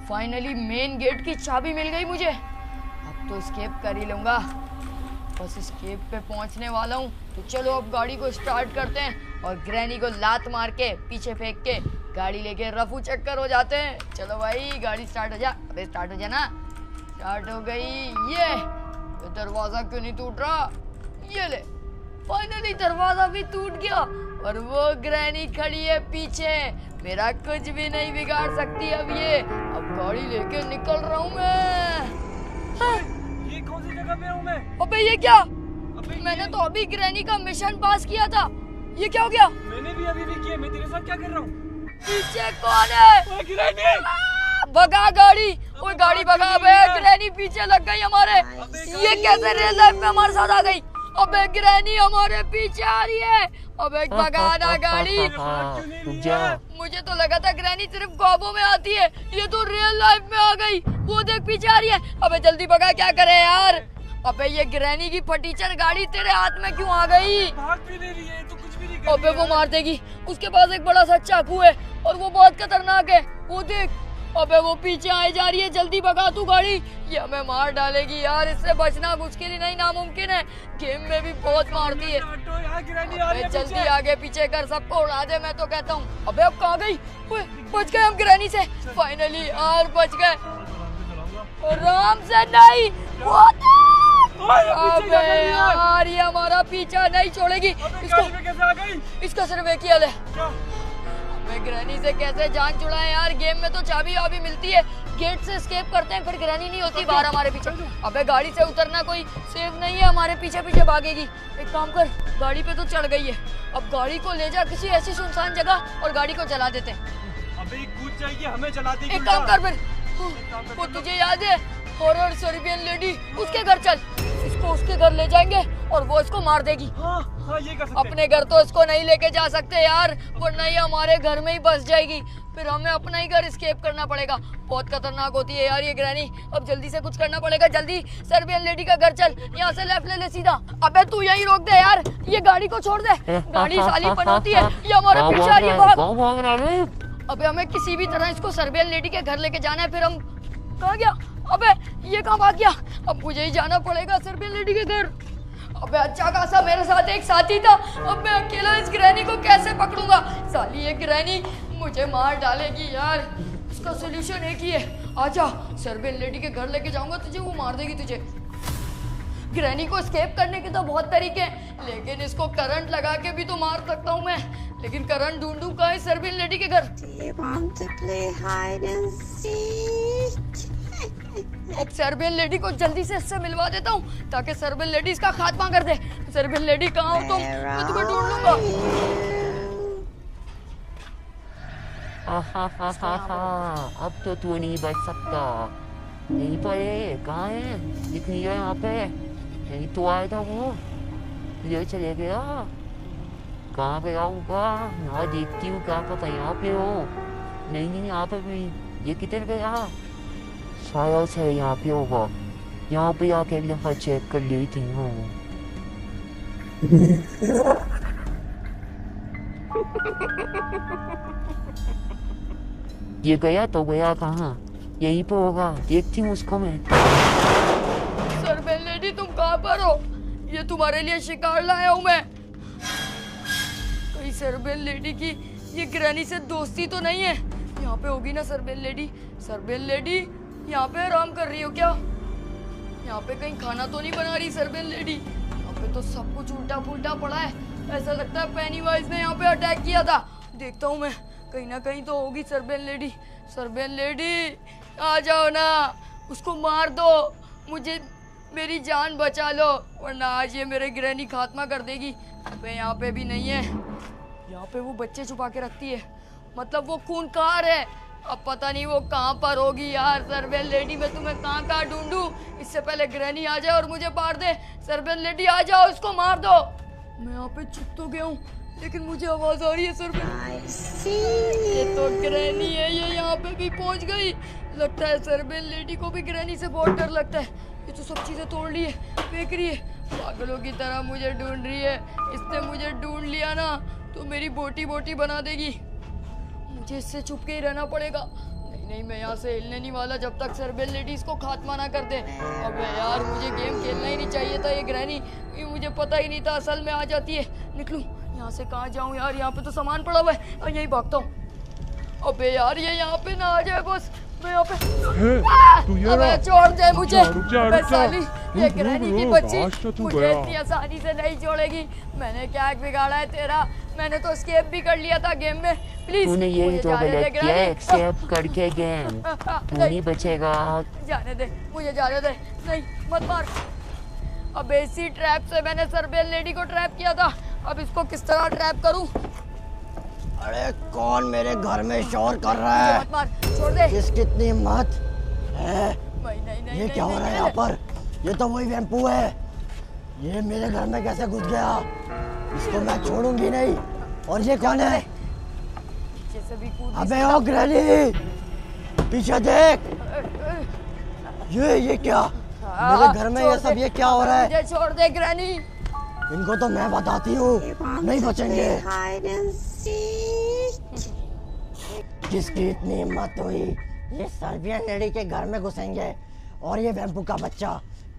Finally main gate की चाबी मिल गई मुझे। अब तो स्केप कर ही लूंगा। बस स्केप पे पहुंचने वाला हूँ। तो चलो अब गाड़ी को स्टार्ट करते हैं और ग्रैनी को लात मार के पीछे फेंक के गाड़ी लेके रफू चक्कर हो जाते हैं। चलो भाई गाड़ी स्टार्ट हो जा। अबे स्टार्ट हो जा ना। स्टार्ट हो गई। ये दरवाजा क्यों नहीं टूट रहा? ये ले, फाइनली दरवाजा भी टूट गया और वो ग्रैनी खड़ी है पीछे। मेरा कुछ भी नहीं बिगाड़ सकती अब ये। अब गाड़ी लेके निकल रहा हूँ मैं। हाँ। ये कौन सी जगह पे हूँ मैं? अबे ये क्या? मैंने तो अभी ग्रैनी का मिशन पास किया था। ये क्या हो गया? मैंने भी अभी किया। मैं तेरे साथ क्या कर रहा हूँ? पीछे कौन है? ग्रैनी! भगा गाड़ी। ओए गाड़ी भगा बे। ग्रैनी पीछे लग गई हमारे। ये कैसे रियल लाइफ में हमारे साथ आ गई? अबे ग्रैनी हमारे पीछे आ रही है। अबे भगा ना गाड़ी। मुझे तो लगा था ग्रैनी सिर्फ ख्वाबों में आती है, ये तो रियल लाइफ में आ गई। वो देख पीछे आ रही है। अबे जल्दी भगा, क्या करे यार। अबे ये ग्रैनी की फटीचर गाड़ी तेरे हाथ में क्यों आ गई? भाग भी नहीं रही है, तो कुछ भी नहीं कर रही है। अबे वो मार देगी। उसके पास एक बड़ा सा चाकू है और वो बहुत खतरनाक है। वो देख। अबे वो पीछे आई जा रही है। जल्दी भगा तू गाड़ी, ये हमें मार डालेगी यार। इससे बचना मुश्किल ही नहीं नामुमकिन है। गेम में भी बहुत मारती है। अबे जल्दी आगे पीछे कर, सबको उड़ा दे मैं तो कहता हूँ। अबे अब कहाँ गई? बच गए हम ग्रैनी से फाइनली यार, बच गए। आराम से नहीं। अबे यार ये हमारा पीछा नहीं छोड़ेगी। इसका सिर्फ एक ही हल है। मैं ग्रैनी से कैसे जान छुड़ाएं यार। गेम में तो चाबी वाबी मिलती है, गेट से एस्केप करते हैं, फिर ग्रैनी नहीं होती बाहर हमारे पीछे। अबे गाड़ी से उतरना कोई सेफ नहीं है, हमारे पीछे पीछे भागेगी। एक काम कर, गाड़ी पे तो चढ़ गई है, अब गाड़ी को ले जा किसी ऐसी सुनसान जगह और गाड़ी को चला देते हैं। अबे कूद जाएगी, हमें चला देगी। एक काम कर फिर, वो तुझे याद है हॉरर सर्बियन लेडी, उसके घर चल। इसको उसके घर ले जाएंगे और वो इसको मार देगी। हाँ, ये कर सकते हैं। अपने घर तो इसको नहीं लेके जा सकते यार, वरना ये हमारे घर में ही बस जाएगी। फिर हमें अपना ही घर एस्केप करना पड़ेगा। बहुत खतरनाक होती है यार ये ग्रैनी। अब जल्दी से कुछ करना पड़ेगा। जल्दी सर्बियन लेडी का घर चल। यहाँ से लेफ्ट ले ले सीधा। अबे तू यहीं रोक दे यार, ये गाड़ी को छोड़ दे। गाड़ी साली पनौती है, ये हमारे पीछे आ रही है। भाग। अबे हमें किसी भी तरह इसको सर्बियन लेडी के घर लेके जाना है। फिर हम कहाँ गया? अबे ये कहाँ भाग गया? अब मुझे ही जाना पड़ेगा सर्बियन लेडी के घर। अबे अच्छा खासा मेरे साथ एक साथी था, अब मैं अकेला इस ग्रैनी को कैसे पकड़ूंगा? साली ये ग्रैनी मुझे मार डालेगी यार। इसका सोल्यूशन एक ही है, आजा सर्बियन लेडी के घर लेके जाऊंगा तुझे, वो मार देगी तुझे। ग्रैनी को एस्केप करने के तो बहुत तरीके हैं, लेकिन इसको करंट लगा के भी तो मार सकता हूँ मैं। लेकिन करंट ढूंढूं कहाँ है सर्बियन लेडी के घर? अब सर्बियन लेडी को जल्दी से इससे मिलवा देता हूँ ताकि सर्बियन लेडी इसका खात्मा कर दे। सर्बियन लेडी कहाँ हो तुम? मैं तुम्हें ढूंढ लूंगा। अब तो तू नहीं बच सकता। यहीं पर है, कहाँ है? दिख नहीं रहा यहाँ पे। यहीं तो आया था वो, ये चले गया। कहाँ गया होगा? यहाँ देखती हूँ, क्या पता यहाँ पे हो। नहीं यहाँ पे भी। ये किधर गया? शायद से यहाँ पे होगा। यहाँ पे आके एक दफा चेक कर ली थी वो। ये गया तो गया कहाँ? यहीं पे होगा, देखती हूँ उसको मैं। सर्बियन लेडी तुम कहाँ पर हो? ये तुम्हारे लिए शिकार लाया हूँ मैं। कहीं सर्बियन लेडी की ये ग्रैनी से दोस्ती तो नहीं है? यहाँ पे होगी ना सर्बियन लेडी? सर्बियन लेडी यहाँ पे आराम कर रही हो क्या? यहाँ पे कहीं खाना तो नहीं बना रही सर्बियन लेडी? यहाँ पे तो सब कुछ उल्टा पुल्टा पड़ा है। ऐसा लगता है पेनीवाइज ने यहाँ पे अटैक किया था। देखता हूँ मैं, कहीं ना कहीं तो होगी सर्बियन लेडी। सर्बियन लेडी आ जाओ ना, उसको मार दो, मुझे मेरी जान बचा लो, वरना आज ये मेरे ग्रैनी खात्मा कर देगी। अबे यहाँ पे भी नहीं है। यहाँ पे वो बच्चे छुपा के रखती है, मतलब वो खूंखार है। अब पता नहीं वो कहाँ पर होगी यार। सर्बियन लेडी मैं तुम्हें कहाँ ढूंढूं? इससे पहले ग्रैनी आ जाए और मुझे मार दे। सर्बियन लेडी आ जाओ, इसको मार दो। मैं यहाँ पे छुप तो गया हूँ, लेकिन मुझे आवाज आ रही है सर्बियन। ये तो ग्रैनी है, ये यहाँ पे भी पहुँच गई। लगता है सर्बियन लेडी को भी ग्रैनी से बहुत डर लगता है। ये तो सब चीजें तोड़ ली है, फेंक रही है, पागलों की तरह मुझे ढूंढ रही है। इसने मुझे ढूंढ लिया ना तो मेरी बोटी बोटी बना देगी। मुझे इससे छुप के ही रहना पड़ेगा, नहीं नहीं, मैं यहाँ से हिलने नहीं वाला जब तक सर्वेल लेडीज को खात्मा ना कर दे। अबे यार, मुझे गेम खेलना ही नहीं चाहिए था। ये ग्रैनी, ये मुझे पता ही नहीं था असल में आ जाती है। निकलूं यहाँ से, कहाँ जाऊँ यार? यहाँ पे तो सामान पड़ा हुआ है और यही भागता हूँ। अबे यार, ये यहाँ पे ना आ जाए बस। मैं यहाँ पे अबे छोड़ दे मुझे। अबे साली, ये ग्रैनी की बच्ची मुझे इतनी आसानी से नहीं छोड़ेगी। मैंने क्या बिगाड़ा है तेरा? मैंने तो एस्केप भी कर लिया था गेम में। प्लीज तूने यही तो गलत किया, एक्सेप्ट करके गेम। तू नहीं बचेगा। जाने दे मुझे, जाने दे। नहीं, मत मार। अब इसी ट्रैप से मैंने सर्वेल लेडी को ट्रैप किया था। अब इसको किस तरह ट्रैप करूं? अरे कौन मेरे घर में शोर कर रहा है? मत मार, छोड़ दे। किसकी इतनी हिम्मत है? नहीं, ये क्या हो रहा है यहाँ पर? ये तो वही वैम्पू है। ये मेरे घर में कैसे घुस गया? इसको मैं छोड़ूंगी नहीं। और ये कौन है? पीछे से भी कूद। अबे ओ ग्रैनी, पीछे देख। ये क्या? मेरे घर में ये सब, ये क्या हो रहा है? मुझे छोड़ दे ग्रैनी। इनको तो मैं बताती हूँ, नहीं बचेंगे। किसकी इतनी हिम्मत हुई? ये सर्बियन लेडी के घर में घुसेंगे। और ये वैम्पू का बच्चा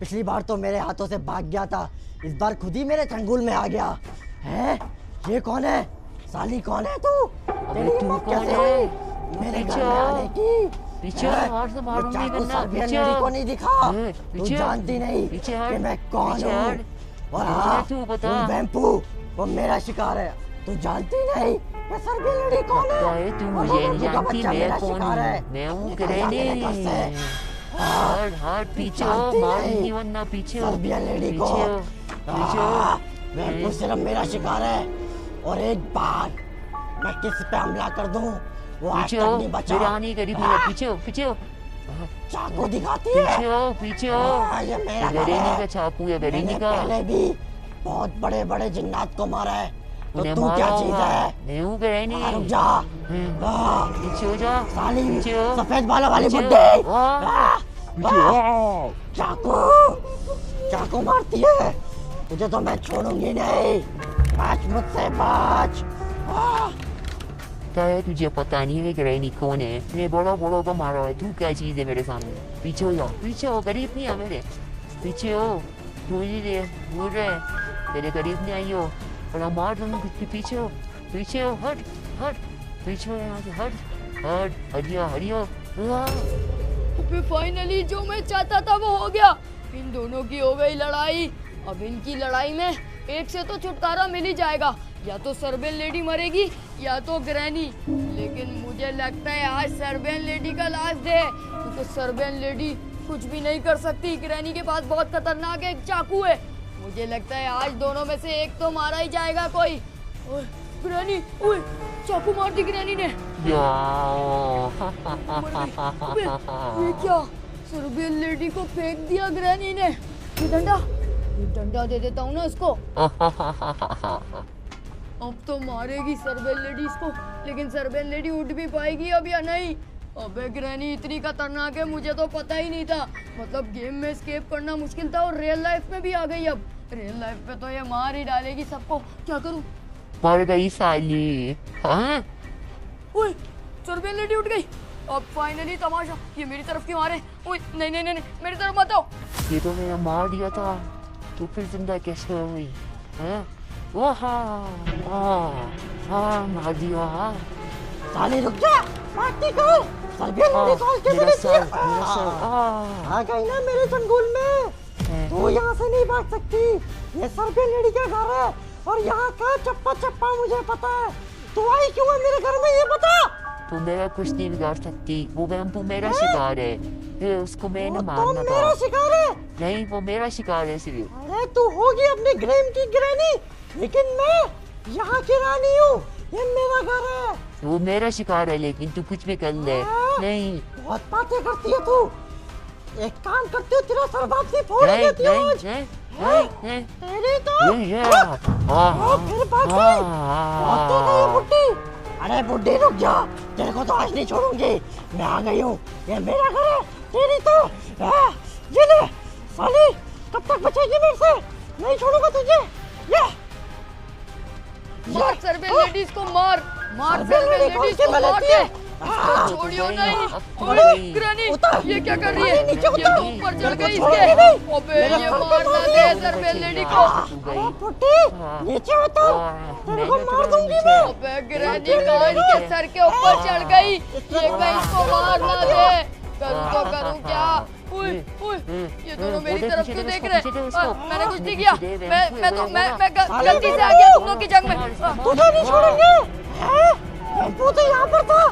पिछली बार तो मेरे हाथों से भाग गया था, इस बार खुद ही मेरे चंगुल में आ गया है। ये कौन है? साली कौन है तू? तेरी हिम्मत कैसे हुई मेरे घर में आने की? पीछे और से मालूम नहीं करना। सर्बियन लेडी को नहीं दिखा? तू जानती नहीं कि मैं कौन हूँ? और हाँ, तू बता। वो वैम्पू, वो मेरा शिकार है। तू जानती नहीं मैं सर्बियन लेडी कौन है? तू मुझे नहीं जानती, मैं कौन हूँ? मैं हूँ ग्रैनी। हार्ट पीछे मारूंगी वरना पीछे। सर्बियन लेडी को वैम्पू सिर्फ मेरा शिकार है। और एक बार मैं किसी पे हमला कर दूं, वो आज तक नहीं बचा। पीछे चाकू दिखाती है। पीछे ये मेरा गरीनी का चाकू है, गरीनी का। पहले भी बहुत बड़े बड़े जिन्नात को मारा है, तो तू क्या चीज है? मैं हूँ गरीनी। रुक जा। पीछे हो जा साली सफेद बालों वाली बुड्ढी। चाकू मारती है। तुझे तो मैं छोड़ूंगी नहीं। बच मुझसे, बच। तुझे पता नहीं है ग्रैनी कौन है? मैं बड़ा को मारा है। तू क्या चीज है मेरे सामने? पीछे हो, करीब नहीं है मेरे। पीछे हो, भूल रहे तेरे करीब नहीं आई हो और मार दूंगा कुछ भी। पीछे हो, हट पीछे हो, यहाँ से हट। हरियो। फाइनली जो मैं चाहता था वो हो गया। इन दोनों की हो गई लड़ाई। अब इनकी लड़ाई में एक से तो छुटकारा मिल ही जाएगा, या तो सर्बियन लेडी मरेगी या तो ग्रैनी। लेकिन मुझे लगता है आज सर्बियन लेडी का लास्ट डे है, क्योंकि सर्बियन लेडी कुछ भी नहीं कर सकती। ग्रैनी के पास बहुत खतरनाक एक चाकू है। मुझे लगता है आज दोनों में से एक तो मारा ही जाएगा कोई। ओए ग्रैनी, ओए चाकू मार दी ग्रैनी ने। ये क्या? सर्बियन लेडी को फेंक दिया ग्रैनी ने। ये डंडा दे देता हूँ ना इसको। अब तो मारेगी सर्बियन लेडी इसको, लेकिन सर्बियन लेडी उठ भी पाएगी अब या नहीं? अबे ग्रैनी इतनी खतरनाक है, मुझे तो पता ही नहीं था। मतलब गेम में एस्केप करना मुश्किल था और रियल लाइफ में भी आ गई। अब रियल लाइफ पे तो ये मार ही डालेगी सबको। क्या करूं? मर गई साली। हाँ? ओए सर्बियन लेडी उठ गई। अब फाइनली तमाशा। ये मेरी तरफ क्यों आ रहे? ओए नहीं, मेरी तरफ मत आओ। ये तो मैंने मार दिया था, तो फिर जिंदा कैसे हो गई? मार दिया। साली रुक जा, मारती को। सर्बियन लेडी कॉल के चली आ गई ना मेरे चंगुल में। तू यहाँ से नहीं भाग सकती। ये सर्बियन लेडी का घर है और यहाँ का चप्पा मुझे पता है। तू आई क्यों है मेरे घर में, ये बता। तू मेरा कुछ नहीं बिगाड़ सकती। वो वैम्पू मेरा शिकार है, उसको मैंने मारना था। मेरा शिकार है? नहीं, वो मेरा शिकार है सिर्फ। अरे तू होगी अपनी ग्रैम की ग्रैनी, लेकिन मैं यहाँ की रानी हूँ। ये मेरा घर है। वो मेरा शिकार है, लेकिन तू कुछ भी कर ले। नहीं, बहुत बातें करती है तू। एक काम करती हूँ, तेरा सर वापसी फोड़ देती हूँ। तेरी तो फिर भाग गई बुड्ढी। अरे बुड्ढी रुक जा, तेरे को तो आज नहीं छोड़ूंगी। मैं आ गई हूँ, ये मेरा घर है। तेरी तो ये ले साली, कब तक बचेगी मेरे से? नहीं छोड़ूंगा तुझे। मार सर्बियन लेडीज को, मार सर्बियन लेडीज को, मार दे। इसको छोड़ियो नहीं। अब तो ओए गई। ग्रैनी, उतर। ये क्या कर रही है? नीचे ये उतर। तो ऊपर चढ़ गई छोड़ इसके। नहीं। अबे ये मारना दे सरबेल लेडी को। अरे पुट्टी नीचे उतर, तेरे को मार दूंगी मैं। अबे ग्रैनी कहाँ इसके सर के ऊपर चढ़ गई? ये कहीं इसको मार ना दे। करूँ तो करूँ क्या? उई, उई, ये दोनों मेरी तरफ क्यों देख रहे हैं? मैंने कुछ नहीं किया। मैं गलती से आ गया तुम लोग की जंग में। तुझे नहीं छोड़ूंगी। वो तो यहाँ पर था,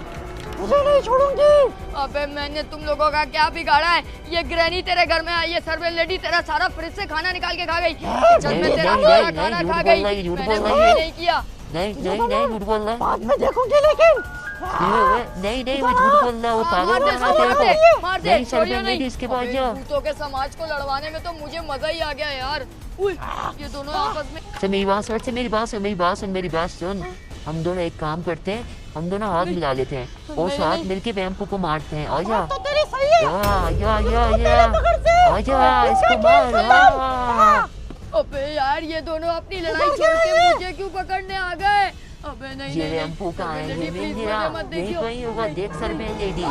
तुझे नहीं छोड़ूंगी। अबे मैंने तुम लोगों का क्या बिगाड़ा है? ये ग्रैनी तेरे घर में आई है, सर्वेल लेडी तेरा सारा फ्रिज से खाना निकाल के खा गई, किचन में तेरा सारा खाना खा गई। मैंने कुछ भी नहीं किया। नहीं झूठ बोल रहा है। बाद में देखूंगी लेकिन। नहीं वो झूठ बोल रहा है, वो पागल बना तेरे को। मार दे, नहीं छोड़ियो सरबेल नहीं। लेडी इसके पास जा। भूतों के समाज को लड़वाने में तो मुझे मजा ही आ गया यार। उई, ये दोनों आपस में। अच्छा मेरी बात सुन। हम दोनों एक काम करते हैं, हम दोनों हाथ मिला लेते हैं और साथ मिलके वैम्पू को मारते हैं। आजा तो तेरी सही है। आजा इसको मार। अबे यार ये दोनों अपनी लड़ाई छोड़ के मुझे क्यों पकड़ने आ गए? अबे नहीं ये नहीं वैम्पू कहाँ है? लेडी, ये मिल प्लीज गया। मुझे मत यही देखियो। कहीं होगा, देख सरबेल लेडी।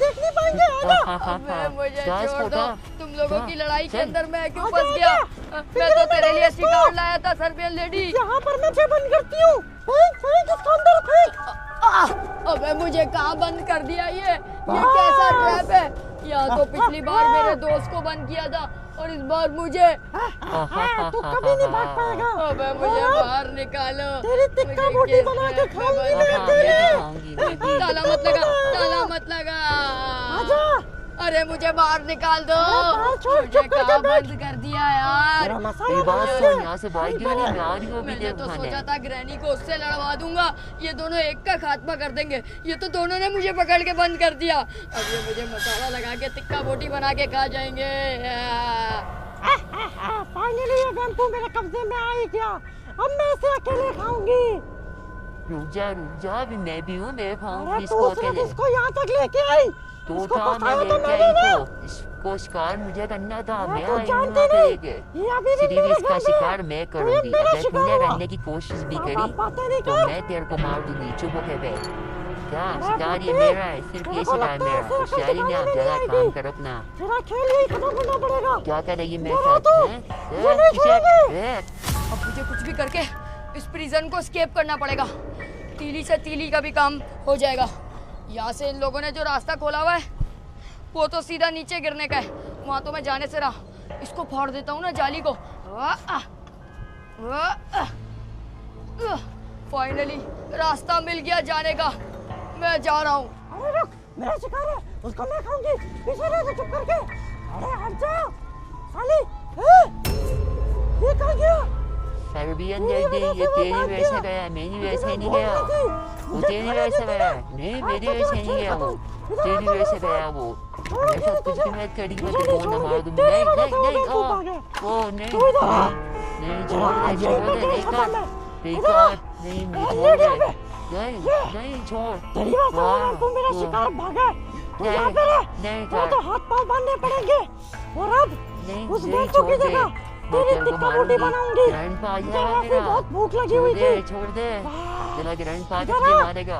देखनी पाएंगे, अबे मुझे क्या छोड़ दो। छोटा? तुम लोगों की लड़ाई के चल। अंदर मैं क्यों फंस गया? मैं तो तेरे लिए शिकार लाया था सरबेल लेडी। यहाँ पर मैं बंद करती हूँ। फेंक इसको अंदर फेंक। अबे मुझे कहाँ बंद कर दिया? ये कैसा ट्रैप है? या तो पिछली बार मेरे दोस्त को बंद किया था और इस बार मुझे। तू कभी नहीं भाग पाएगा। अबे मुझे बाहर निकालो। तेरी टिक्का बोटी बना के खाऊंगी मैं तेरे। ताला मत लगा। आजा। अरे मुझे बाहर निकाल दो। बाहर छोड़, मुझे चुप करके कहाँ बैठ। बंद कर दिया यार? तेरा मसाला ये बात बना सुन, दे। यहाँ से भाग क्यों नहीं? मैं आ रही हूँ, मैंने वीडियो तो खाने। सोचा था ग्रैनी को उससे लड़वा दूंगा, ये दोनों एक का खात्मा कर देंगे। ये तो दोनों ने मुझे पकड़ के बंद कर दिया। अब ये मुझे मसाला लगा के टिक्का बोटी बना के खा जाएंगे। फाइनली ये वैम्पू मेरे कब्जे में आ ही गया। अब मैं इसे अकेले खाऊंगी। रुक जा अभी मैं भी हूँ, मैं खाऊंगी अरे इसको तू सिर्फ अकेले। इसको यहाँ तक लेके आई। तो इसको था मैं फंसाया तो लेके मैंने आई ना। तो इसको शिकार मुझे करना था। मैं तू आई हूँ जानती वहाँ पे नहीं, लेके। ये अभी भी सिर्फ मेरे इसका घर में शिकार है। मैं तो ये करूंगी। मेरा अगर शिकार तूने है। करने की कोशिश भी बाबा, करी बातें नहीं तो कर। मैं तेरे को मार दूंगी। चुप होके बैठ। क्या अरे शिकार ये बुड्ढे, मेरा है, सिर्फ तेरे ये को शिकार लगता है मेरा। ऐसे होशियारी में आप शिकार जरा नहीं काम आएगी। कर अपना। तेरा खेल यही खत्म करना पड़ेगा। क्या करेगी मेरे बोलो साथ? तो, हैं? ये नहीं छोड़ेंगे। हैं? अब मुझे कुछ भी करके इस प्रिजन को स्केप करना पड़ेगा। तीली से तीली का भी काम हो जाएगा। यहाँ से इन लोगों ने जो रास्ता खोला हुआ है वो तो सीधा नीचे गिरने का है। वहाँ तो मैं जाने से रहा। इसको फाड़ देता हूँ ना जाली को। फाइनली रास्ता मिल गया जाने का। मैं जा रहा हूँ। अरे रुक, मेरा शिकार है, उसको मैं खाऊंगी। पीछे रह जा चुप करके। अरे हट जा साली। ये कहाँ गया? सर्बियन लेडी, ये तेरी वजह से गया, मेरी वजह से नहीं गया। वो तेरी वजह से गया। नहीं मेरी वजह से नहीं गया, वो तेरी वजह से गया। वो मेरे साथ कुछ भी मत करी, मैं तेरे को ना मार दूंगी। नहीं नहीं छोड़ दे नहीं कर नहीं छोड़। तेरी वजह से वैम्पू मेरा शिकार भागा। तू यहाँ पे रह। नहीं तेरे तो हाथ पाँव बांधने पड़ेंगे। और अब उस वैम्पू की जगह तेरी टिक्का बोटी बनाऊंगी। मुझे वैसे बहुत भूख लगी हुई थी। छोड़ दे तेरा ग्रैंडपा तुझे मारेगा।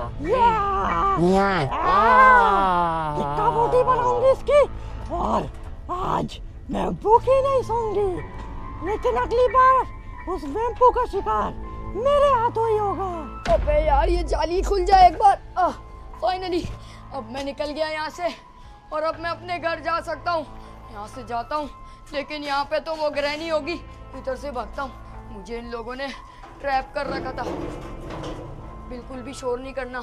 टिक्का बोटी बनाऊंगी इसकी। और आज मैं भूखी नहीं सोऊंगी, लेकिन अगली बार उस वैम्पू का शिकार मेरे हाथों ही होगा। अबे यार ये जाली खुल जाए एक बार। फाइनली अब मैं निकल गया यहाँ से और अब मैं अपने घर जा सकता हूँ। यहाँ से जाता हूँ, लेकिन यहाँ पे तो वो ग्रैनी होगी। इधर से भागता हूँ। मुझे इन लोगों ने ट्रैप कर रखा था। बिल्कुल भी शोर नहीं करना।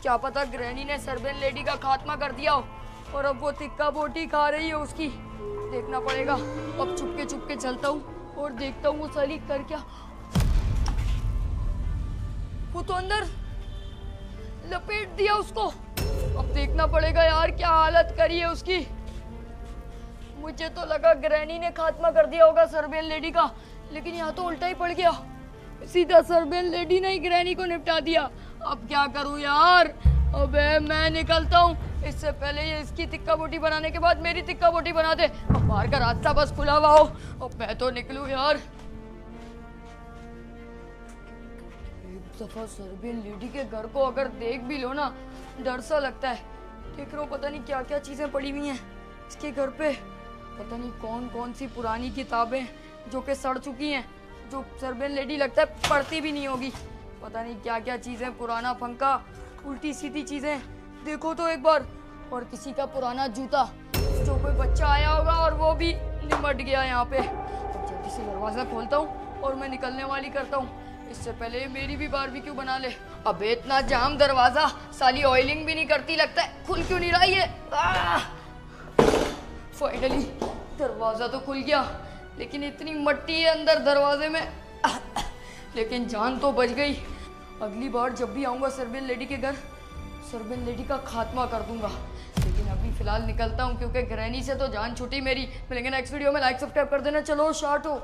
क्या पता ग्रैनी ने सर्बेन लेडी का खात्मा कर दिया हो और अब वो टिक्का बोटी खा रही है उसकी। देखना पड़ेगा। अब चुपके चलता हूँ और देखता हूँ वो साली कर क्या। वो तो अंदर लपेट दिया उसको। अब देखना पड़ेगा यार क्या हालत करी है उसकी। मुझे तो लगा ग्रैनी ने खात्मा कर दिया होगा सर्बेन लेडी का, लेकिन यहाँ तो उल्टा ही पड़ गया। सीधा सर्बेन लेडी ने ही ग्रैनी को निपटा दिया। अब क्या करूँ यार? अबे मैं निकलता हूँ। इससे पहले ये इसकी टिक्का बोटी बनाने के बाद मेरी टिक्का बोटी बना दे। अब बाहर का रास्ता बस खुला हुआ हो। अब मैं तो निकलूँ यार। दफा सर्बियन लेडी के घर को अगर देख भी लो ना, डर सा लगता है। देख रहा हूँ पता नहीं क्या क्या चीजें पड़ी हुई हैं इसके घर पे। पता नहीं कौन कौन सी पुरानी किताबें जो कि सड़ चुकी हैं, जो सर्बियन लेडी लगता है पढ़ती भी नहीं होगी। पता नहीं क्या क्या चीजें, पुराना पंखा, उल्टी सीधी चीजें, देखो तो एक बार। और किसी का पुराना जूता, जो कोई बच्चा आया होगा और वो भी निमट गया यहाँ पे। अब जल्दी से दरवाजा खोलता हूँ और मैं निकलने वाली करता हूँ, इससे पहले मेरी भी बारबेक्यू बना ले। अबे इतना जाम दरवाजा, साली ऑयलिंग भी नहीं करती, लगता है खुल क्यों नहीं रहा ये। फाइनली दरवाजा तो खुल गया, लेकिन इतनी मट्टी है अंदर दरवाजे में। लेकिन जान तो बच गई। अगली बार जब भी आऊँगा सर्बियन लेडी के घर, सर्बियन लेडी का खात्मा कर दूंगा। लेकिन अभी फिलहाल निकलता हूँ, क्योंकि ग्रैनी से तो जान छूटी मेरी। मिलेंगे नेक्स्ट वीडियो में। लाइक सब्सक्राइब कर देना। चलो शार्ट हो।